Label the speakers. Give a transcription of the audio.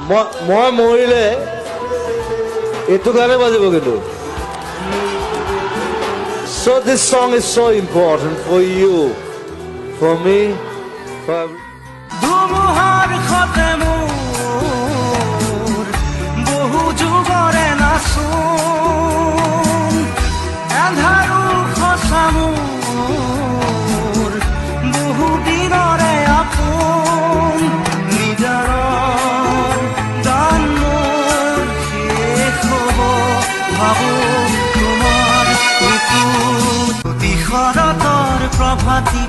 Speaker 1: মই মৰিলে এইটো গানে বাজিব কিন্তু So this song is so important for you, for me, for
Speaker 2: ধুমুহাৰ খতে মোৰ বহু যুগৰে নাচোন এন্ধাৰো খচা মোৰ বহু দিনৰে আপোন নিজৰ গান মোৰ শেষ হ'ব ভাবো তোমাৰ বুকুত অতি শৰতৰ প্ৰভাতী